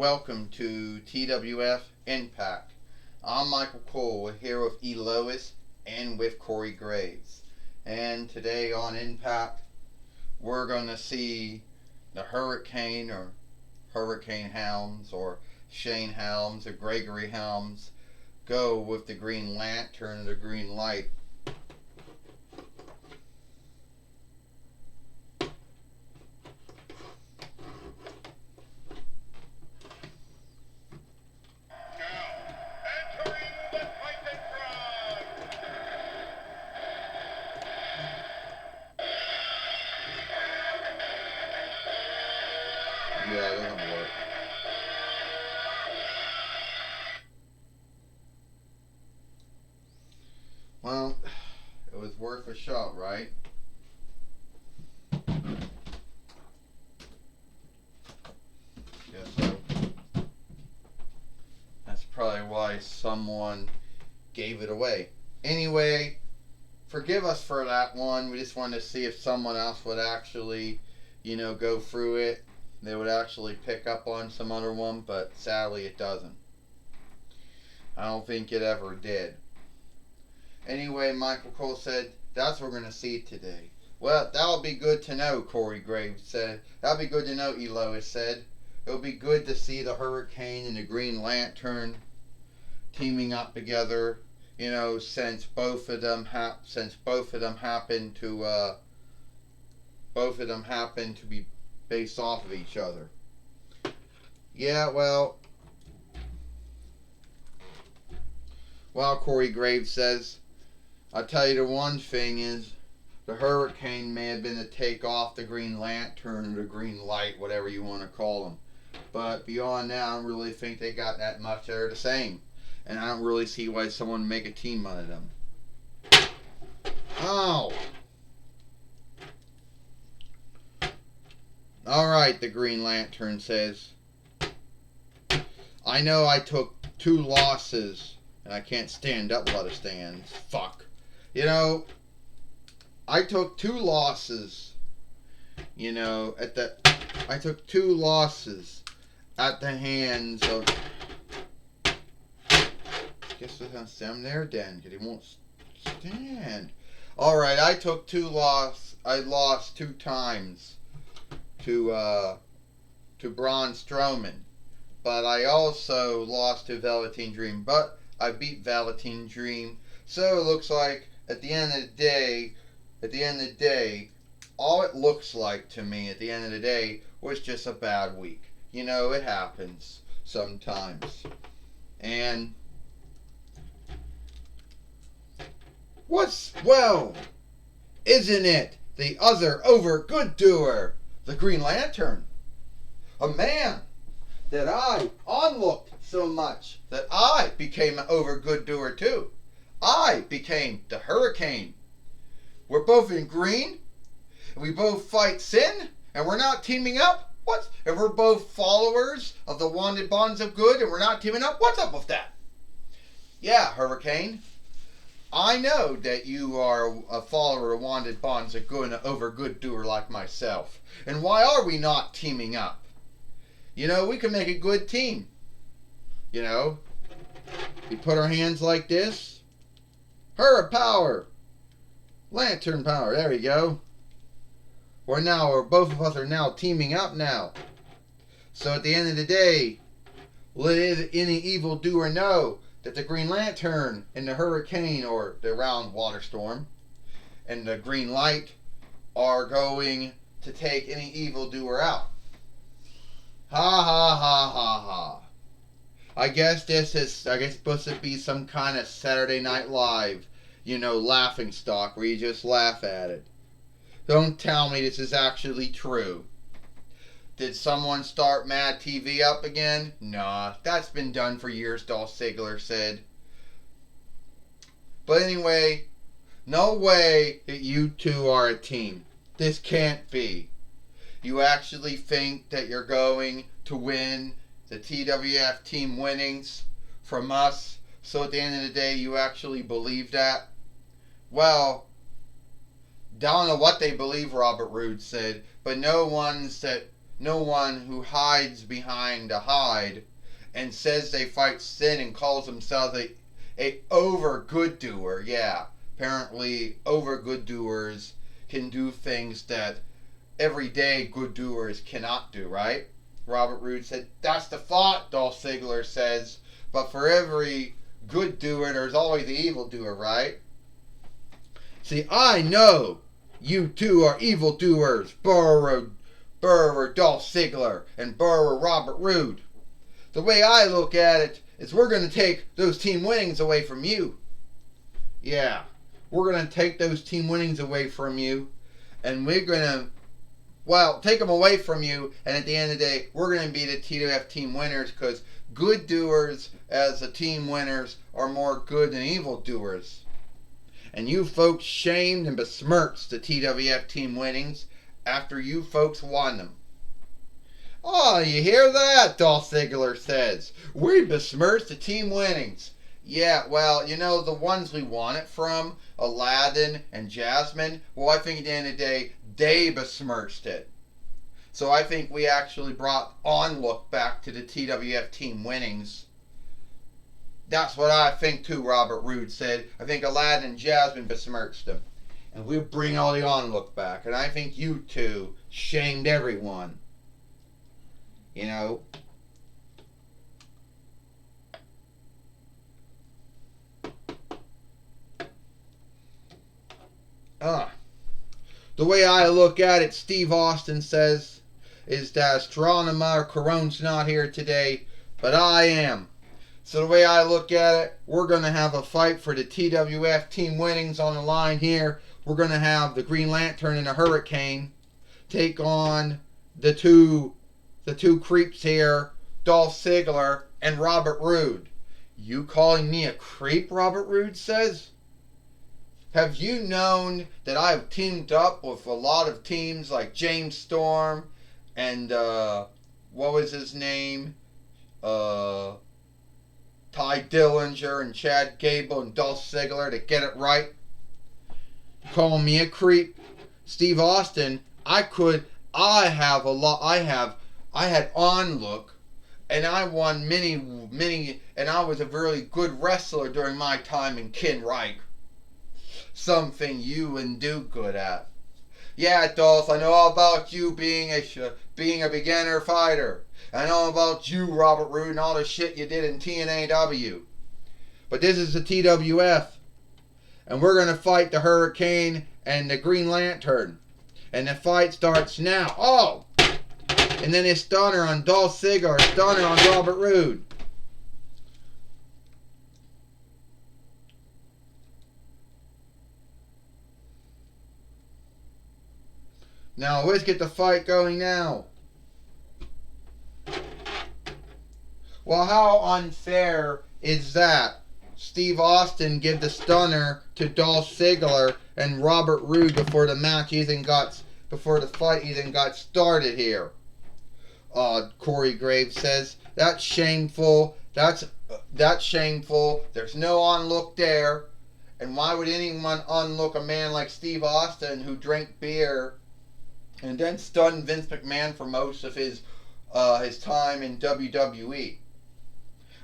welcome to TWF Impact. I'm Michael Cole here with E. Lois and with Corey Graves. And today on Impact, we're going to see the Hurricane or Hurricane Helms or Shane Helms or Gregory Helms go with the Green Lantern or the Green Light. Yeah, that doesn't work. Well, it was worth a shot, right? Guess so. That's probably why someone gave it away. Anyway, forgive us for that one. We just wanted to see if someone else would actually, go through it. They would actually pick up on some other one, but sadly it doesn't. I don't think it ever did. Anyway, Michael Cole said, that's what we're going to see today. Well, that'll be good to know, Corey Graves said. That'll be good to know, E. Lois said. It'll be good to see the Hurricane and the Green Lantern teaming up together. Since both of them happen to be based off of each other. Yeah, well, Corey Graves says, I'll tell you the one thing is, the Hurricane may have been to take off the Green Lantern or the Green Light, whatever you want to call them. But beyond that, I don't really think they got that much. They're the same. And I don't really see why someone would make a team out of them. Oh! Alright, the Green Lantern says, I know I took 2 losses, and I can't stand up a lot of stands. Fuck. I took 2 losses, I took 2 losses at the hands of, guess we're gonna send him there then, because he won't stand. Alright, I lost 2 times to Braun Strowman, but I also lost to Velveteen Dream, but I beat Velveteen Dream, so it looks like at the end of the day, all it looks like to me at the end of the day was just a bad week. It happens sometimes. And isn't it the other over good doer, the Green Lantern? A man that I onlooked so much that I became an over good doer too. I became the Hurricane. We're both in green, and we both fight sin, and we're not teaming up? What? And we're both followers of the wanted bonds of good, and we're not teaming up? What's up with that? Yeah, Hurricane. I know that you are a follower of wanted bonds of good and an over good doer like myself. And why are we not teaming up? We can make a good team. We put our hands like this. Hurrah power! Lantern power, there we go. Both of us are now teaming up now. So at the end of the day, let any evil doer know that the Green Lantern and the Hurricane, or the Round Water Storm, and the Green Light are going to take any evil doer out. Ha ha ha ha ha. I guess supposed to be some kind of Saturday Night Live, laughing stock where you just laugh at it. Don't tell me this is actually true. Did someone start Mad TV up again? Nah, that's been done for years, Dolph Ziggler said. But anyway, no way that you two are a team. This can't be. You actually think that you're going to win the TWF team winnings from us? So at the end of the day, you actually believe that? Well, don't know what they believe, Robert Roode said, but no ones that no one who hides behind a hide and says they fight sin and calls themselves a over good doer. Yeah, apparently over good doers can do things that everyday good doers cannot do, right? Robert Roode said, that's the thought, Dolph Ziggler says, but for every good doer, there's always the evil doer, right? See, I know you two are evil doers, Burrow Dolph Ziggler and Burrow Robert Roode. The way I look at it is we're going to take those team winnings away from you. Yeah, we're going to take those team winnings away from you, and we're going to, well, take them away from you, and at the end of the day, we're going to be the TWF team winners, because good doers as the team winners are more good than evil doers. And you folks shamed and besmirched the TWF team winnings after you folks won them. Oh, you hear that? Dolph Ziggler says. We besmirched the team winnings. Yeah, well, you know, the ones we won it from, Aladdin and Jasmine, well, I think at the end of the day, they besmirched it. So I think we actually brought Onlook back to the TWF team winnings. That's what I think too, Robert Roode said. I think Aladdin and Jasmine besmirched them. And we'll bring all the Onlook back. And I think you two shamed everyone. You know? The way I look at it, Steve Austin says, is that Astronomer Caron's not here today, but I am. So the way I look at it, we're going to have a fight for the TWF team winnings on the line here. We're going to have the Green Lantern and the Hurricane take on the two creeps here, Dolph Ziggler and Robert Roode. You calling me a creep, Robert Roode says? Have you known that I've teamed up with a lot of teams like James Storm and, what was his name? Ty Dillinger and Chad Gable and Dolph Ziggler to get it right? Call me a creep? Steve Austin, I had Onlook, and I won many, and I was a really good wrestler during my time in Ken Reich. Something you wouldn't do good at. Yeah, Dolph, I know all about you being a beginner fighter. I know about you, Robert Roode, and all the shit you did in TNAW. But this is the TWF, and we're going to fight the Hurricane and the Green Lantern. And the fight starts now. Oh! And then a stunner on Dolph Ziggler, a stunner on Robert Roode. Now, let's get the fight going now. Well, how unfair is that? Steve Austin give the stunner to Dolph Ziggler and Robert Roode before the fight even got started here. Corey Graves says, that's shameful. That's shameful. There's no Onlook there. And why would anyone unlook a man like Steve Austin who drank beer and then stunned Vince McMahon for most of his time in WWE?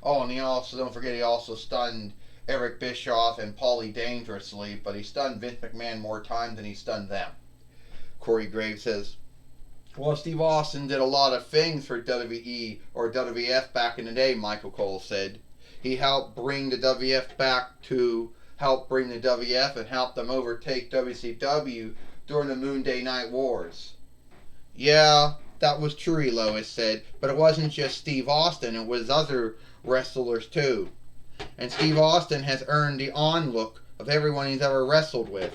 Oh, and don't forget, he also stunned Eric Bischoff and Paulie dangerously, but he stunned Vince McMahon more times than he stunned them. Corey Graves says, well, Steve Austin did a lot of things for WWE or WWF back in the day, Michael Cole said. He helped bring the WWF and helped them overtake WCW during the Moon Day Night Wars. Yeah, that was true, Lois said, but it wasn't just Steve Austin, it was other wrestlers too. And Steve Austin has earned the onlook of everyone he's ever wrestled with.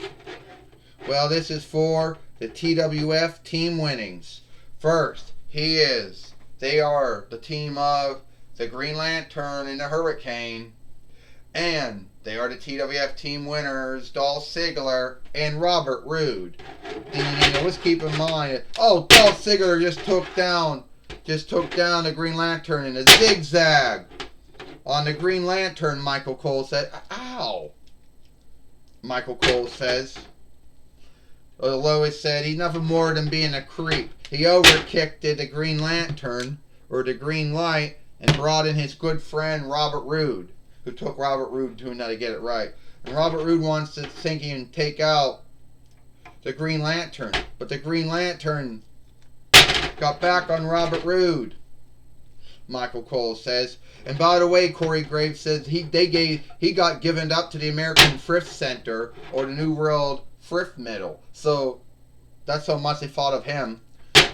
Well, this is for the TWF team winnings. First, they are the team of the Green Lantern and the Hurricane, and they are the TWF team winners, Dolph Ziggler and Robert Roode. Let's keep in mind, Dolph Ziggler just took down the Green Lantern in a zigzag. On the Green Lantern, Michael Cole said, ow! Michael Cole says. Lois said he's nothing more than being a creep. He overkicked the Green Lantern, or the Green Light, and brought in his good friend Robert Roode, who took Robert Roode to now to get it right. And Robert Roode wants to think he can take out the Green Lantern, but the Green Lantern got back on Robert Roode, Michael Cole says. And by the way, Corey Graves says he got given up to the American Thrift Center, or the New World Thrift Medal. So that's how much they thought of him.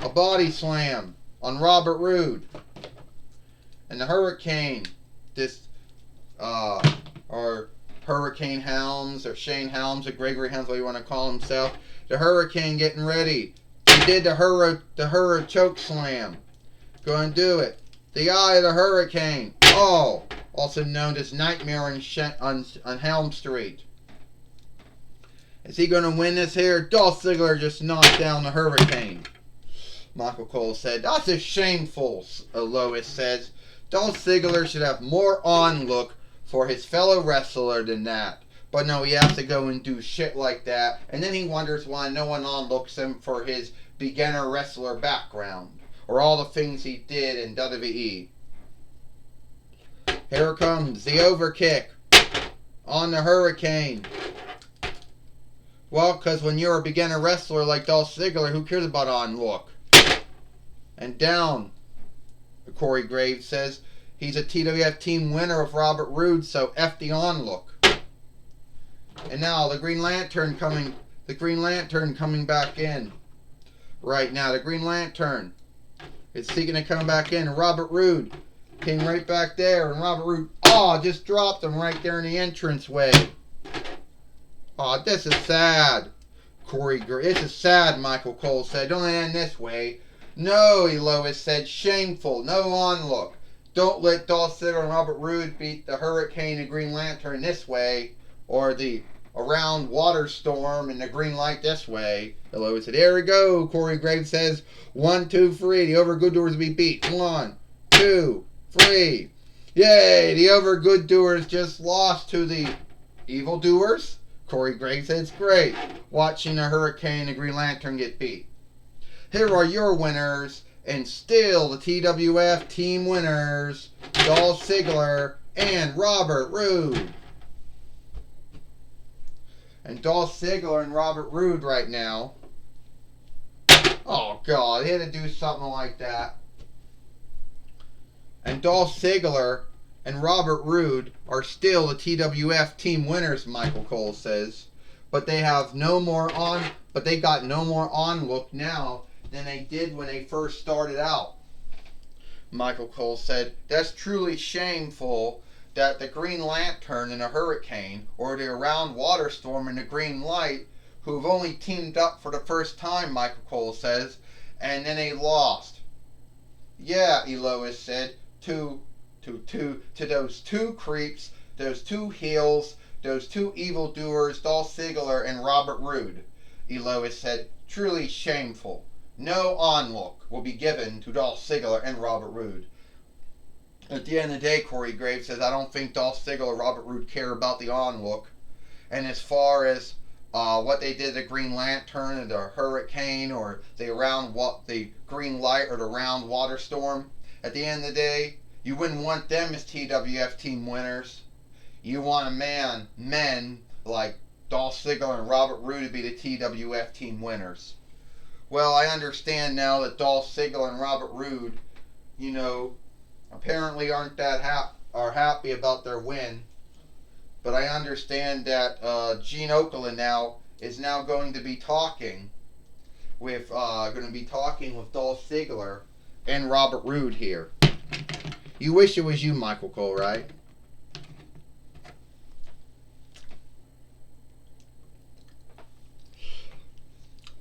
A body slam on Robert Roode. And the Hurricane, or Hurricane Helms, or Shane Helms, or Gregory Helms, what you want to call himself. The Hurricane getting ready. He did the Hurra choke slam. Go and do it. The Eye of the Hurricane. Oh, also known as Nightmare on Helm Street. Is he going to win this here? Dolph Ziggler just knocked down the Hurricane. Michael Cole said, that's a shameful, Lois says. Dolph Ziggler should have more on-look for his fellow wrestler than that. But no, he has to go and do shit like that. And then he wonders why no one on-looks him for his beginner wrestler background, or all the things he did in WWE. Here comes the overkick on the Hurricane. Well, because when you're a beginner wrestler like Dolph Ziggler, who cares about on-look? And down, Corey Graves says, he's a TWF team winner of Robert Roode, so F the on-look. And now the Green Lantern coming back in. Right now, the Green Lantern is seeking to come back in. Robert Roode came right back there, and Robert Roode, just dropped him right there in the entranceway. This is sad. This is sad, Michael Cole said. Don't end this way. No, Lois said, shameful. No on-look. Don't let Dolph Ziggler and Robert Roode beat the Hurricane and Green Lantern this way, or the Around Water Storm and the Green Light this way. Lois said, here we go. Corey Graves says, 1, 2, 3. The Over Good Doers will be beat. 1, 2, 3. Yay! The Over Good Doers just lost to the Evil Doers. Corey Graves said, it's great watching the Hurricane and the Green Lantern get beat. Here are your winners, and still the TWF team winners, Dolph Ziggler and Robert Roode. And Dolph Ziggler and Robert Roode right now. Oh, God, he had to do something like that. And Dolph Ziggler and Robert Roode are still the TWF team winners, Michael Cole says. But they got no more on-look now than they did when they first started out. Michael Cole said, that's truly shameful that the Green Lantern and the Hurricane, or the Around Water Storm and the Green Light, who've only teamed up for the first time, Michael Cole says, and then they lost. Yeah, Elois said, to those two creeps, those two heels, those two evildoers, Dolph Ziggler and Robert Roode. Elois said, truly shameful. No on-look will be given to Dolph Ziggler and Robert Roode. At the end of the day, Corey Graves says, I don't think Dolph Ziggler or Robert Roode care about the on-look. And as far as what they did to the Green Lantern or the Hurricane or the Green Light or the Round Water Storm, at the end of the day, you wouldn't want them as TWF team winners. You want men like Dolph Ziggler and Robert Roode to be the TWF team winners. Well, I understand now that Dolph Ziggler and Robert Roode, apparently are happy about their win. But I understand that Gene Okerlund now is going to be talking with Dolph Ziggler and Robert Roode here. You wish it was you, Michael Cole, right?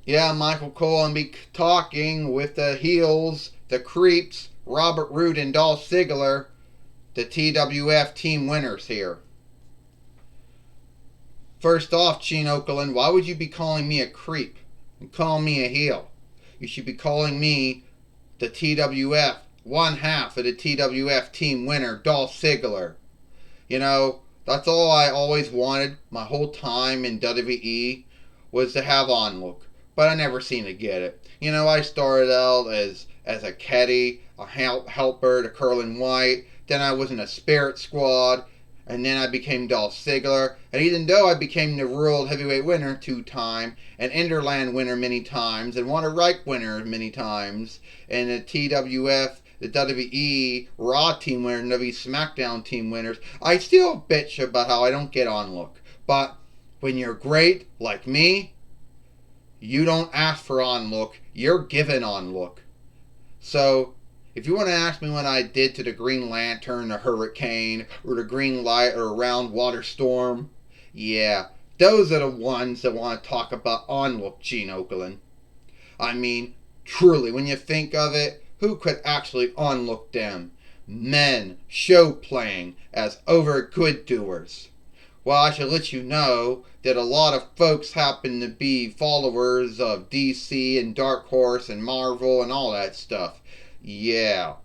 Yeah, Michael Cole, and be talking with the heels, the creeps, Robert Roode and Dolph Ziggler, the TWF team winners here. First off, Gene Okerlund, why would you be calling me a creep and calling me a heel? You should be calling me the TWF, one half of the TWF team winner, Dolph Ziggler. That's all I always wanted my whole time in WWE was to have on-look. but I never seemed to get it. You know, I started out as a caddy, a helper to Curlin White. Then I was in a spirit squad, and then I became Dolph Ziggler. And even though I became the World Heavyweight winner 2 times, an Interland winner many times, and won a Reich winner many times, and the TWF, the WWE Raw team winner, and WWE SmackDown team winners, I still bitch about how I don't get on look. But when you're great, like me, you don't ask for on look, you're given on look. So, if you want to ask me what I did to the Green Lantern, the Hurricane, or the Green Light, or Round Water Storm, yeah, those are the ones that want to talk about on look, Gene Okerlund. I mean, truly, when you think of it, who could actually on look them? Men show playing as over good doers. Well, I should let you know that a lot of folks happen to be followers of DC and Dark Horse and Marvel and all that stuff. Yeah.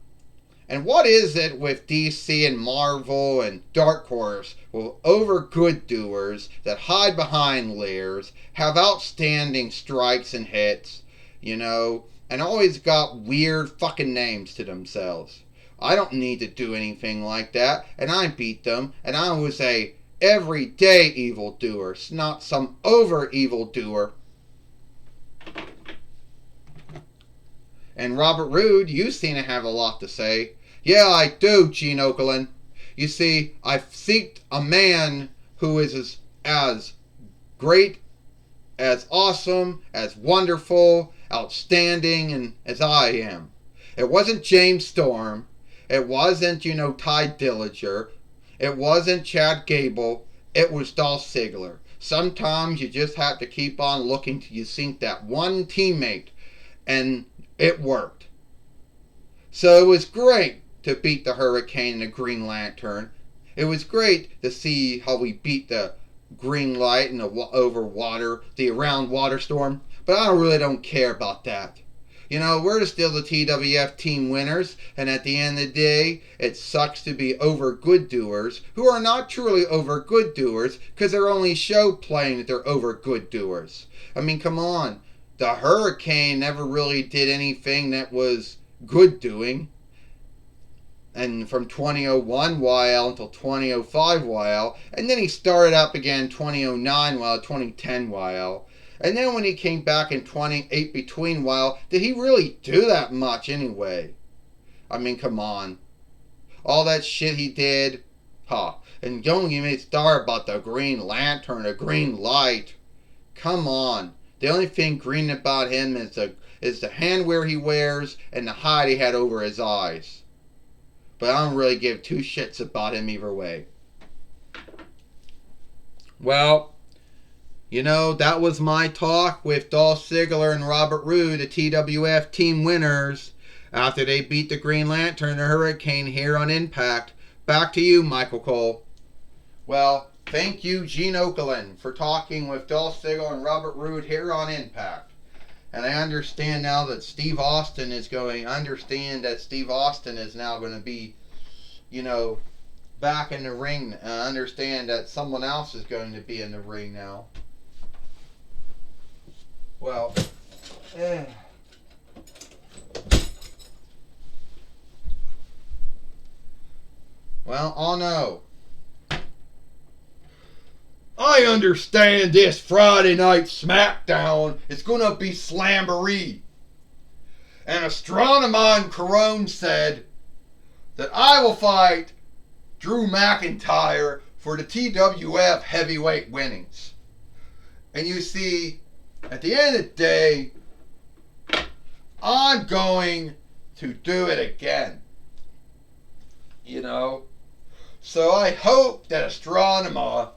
And what is it with DC and Marvel and Dark Horse? Well, over good doers that hide behind layers, have outstanding strikes and hits, you know, and always got weird fucking names to themselves. I don't need to do anything like that, and I beat them, and I was a everyday evildoer, not some over evildoer. And Robert Roode, you seem to have a lot to say. Yeah, I do, Gene Okerlund. You see, I've seeked a man who is as great, as awesome, as wonderful, outstanding, and as I am. It wasn't James Storm. It wasn't, Ty Dillinger. It wasn't Chad Gable. It was Dolph Ziggler. Sometimes you just have to keep on looking till you sink that one teammate, and it worked. So it was great to beat the Hurricane and the Green Lantern. It was great to see how we beat the Green Light and the Around Water Storm. But I really don't care about that. We're still the TWF team winners, and at the end of the day, it sucks to be over good doers who are not truly over good doers because they're only show playing that they're over good doers. I mean, come on. The Hurricane never really did anything that was good doing. And from 2001 YL until 2005 YL, and then he started up again 2009 YL, 2010 YL. And then when he came back in 28 between while, did he really do that much anyway? I mean, come on. All that shit he did, and don't even start about the Green Lantern, the Green Light. Come on. The only thing green about him is the handwear he wears and the hide he had over his eyes. But I don't really give two shits about him either way. Well, that was my talk with Dolph Ziggler and Robert Roode, the TWF team winners, after they beat the Green Lantern and the Hurricane here on Impact. Back to you, Michael Cole. Well, thank you, Gene Okerlund, for talking with Dolph Ziggler and Robert Roode here on Impact. And I understand now that Steve Austin is now going to be, back in the ring. And I understand that someone else is going to be in the ring now. Well, oh no. I understand this Friday night SmackDown is gonna be slamboree. And Astronomon Carone said that I will fight Drew McIntyre for the TWF heavyweight winnings. And you see, at the end of the day, I'm going to do it again. So I hope that Astronomer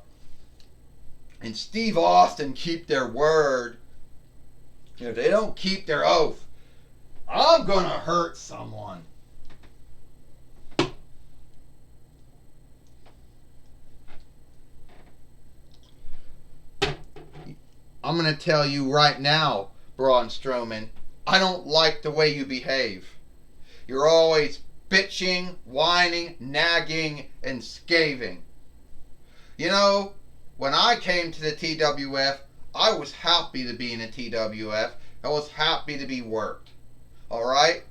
and Steve Austin keep their word. If they don't keep their oath, I'm going to hurt someone. I'm going to tell you right now, Braun Strowman, I don't like the way you behave. You're always bitching, whining, nagging, and scathing. When I came to the TWF, I was happy to be in the TWF. I was happy to be worked. Alright?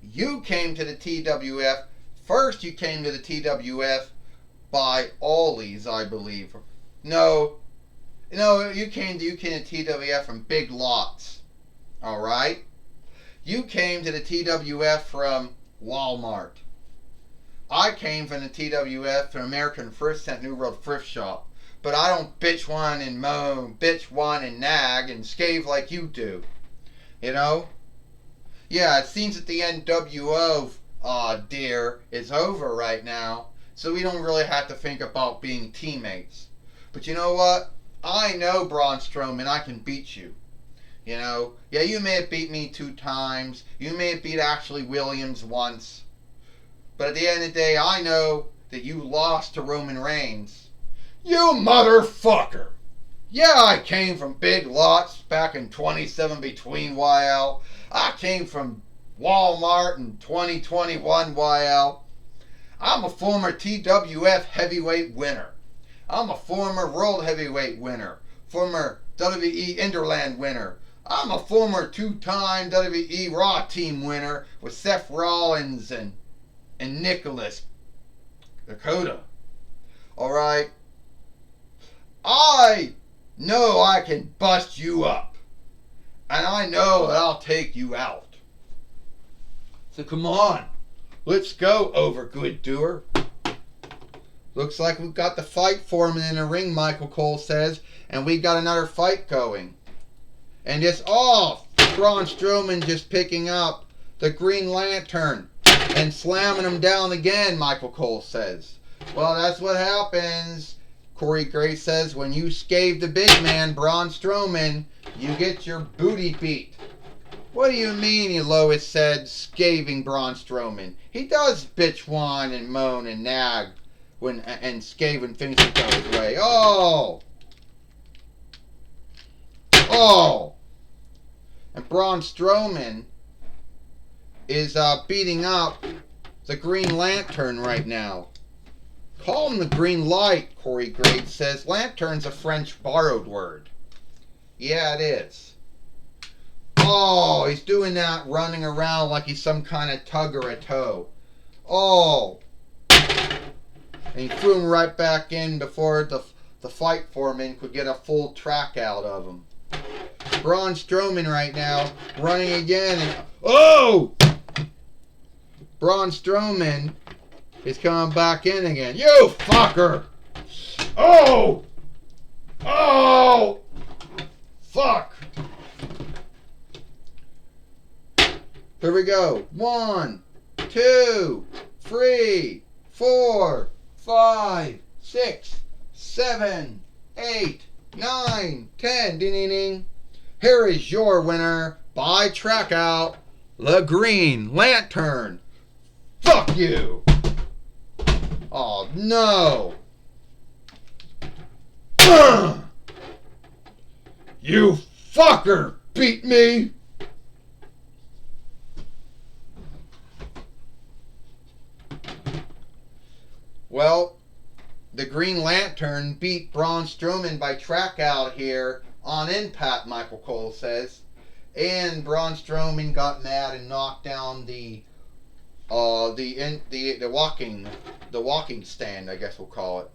You came to the TWF. First you came to the TWF by Ollie's, I believe. No, you came to TWF from Big Lots. Alright? You came to the TWF from Walmart. I came from the TWF from American Thrift Center, New World Thrift Shop. But I don't bitch, whine, and moan, bitch, whine, and nag, and scave like you do. You know? Yeah, it seems that the NWO, dear, is over right now. So we don't really have to think about being teammates. But you know what? I know, Braun Strowman, I can beat you. You know? Yeah, you may have beat me 2 times. You may have beat Ashley Williams once. But at the end of the day, I know that you lost to Roman Reigns. You motherfucker! Yeah, I came from Big Lots back in 27 between YL. I came from Walmart in 2021 YL. I'm a former TWF heavyweight winner. I'm a former World Heavyweight winner. Former WWE Interland winner. I'm a former 2-time WWE Raw Team winner with Seth Rollins and Nicholas Dakota. Alright? I know I can bust you up. And I know that I'll take you out. So come on. Let's go, Over Good Doer. Looks like we've got the fight foreman in the ring, Michael Cole says. And we got another fight going. And just, Braun Strowman just picking up the Green Lantern and slamming him down again, Michael Cole says. Well, that's what happens. Corey Graves says, when you scave the big man, Braun Strowman, you get your booty beat. What do you mean, Lois said, scaving Braun Strowman? He does bitch, whine, and moan and nag and scave when things don't go his way. Oh! And Braun Strowman is beating up the Green Lantern right now. Call him the Green Light, Corey Graves says. Lantern's a French borrowed word. Yeah, it is. Oh, he's doing that running around like he's some kind of tug or a toe. Oh. And he threw him right back in before the fight foreman could get a full track out of him. Braun Strowman right now running again. And, Braun Strowman is coming back in again. You fucker! Fuck! Here we go. 1, 2, 3, 4, 5, 6, 7, 8, 9, 10. Ding, ding, ding. Here is your winner by track out, the Green Lantern. Fuck you! Oh, no! You fucker beat me! Well, the Green Lantern beat Braun Strowman by track out here on Impact, Michael Cole says. And Braun Strowman got mad and knocked down the walking stand, I guess we'll call it.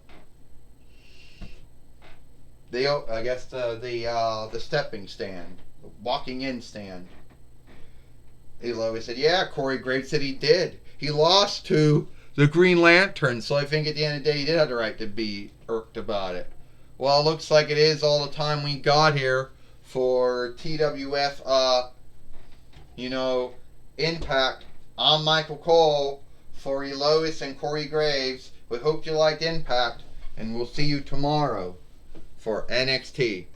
The stepping stand, the walking in stand. Elo said, yeah, Corey Graves said he did. He lost to the Green Lantern, so I think at the end of the day he did have the right to be irked about it. Well, it looks like it is all the time we got here for TWF, Impact. I'm Michael Cole for Elois and Corey Graves. We hope you liked Impact, and we'll see you tomorrow for NXT.